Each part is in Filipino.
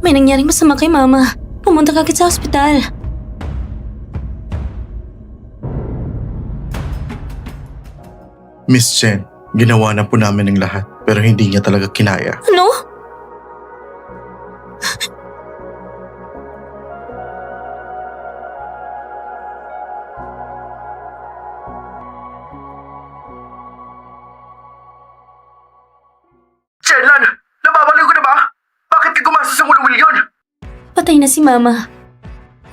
may nangyaring masama kay Mama. Pumunta ka agad sa ospital. Miss Chen, ginawa na po namin ang lahat pero hindi niya talaga kinaya. Ano? Chenlan! Nababaliw ko na ba? Bakit ka gumastos ng 8 milyon? Patay na si Mama.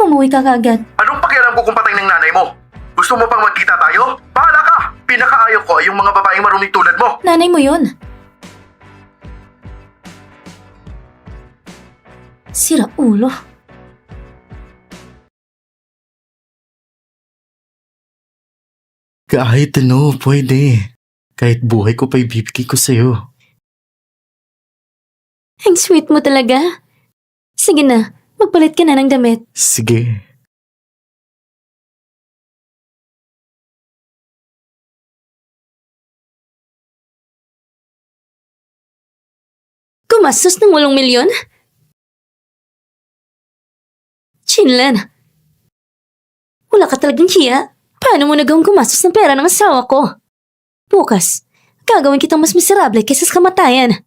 Umuwi ka kaagad. Anong pakialam ko kung patay ng nanay mo? Gusto mo pang magkita tayo? Bahala ka! Pinakaayaw ko ay yung mga babaeng marunong tulad mo. Nanay mo yun. Sira ulo. Kahit ano, pwede. Kahit buhay ko pa ibibigay ko sa'yo. Ang sweet mo talaga. Sige na, magpalit ka na ng damit. Sige. Gumastos ng 8 milyon? Chinlan, wala ka talagang hiya. Paano mo nagawang gumastos ng pera ng asawa ko? Bukas, gagawin kitang mas miserable kaysa sa kamatayan.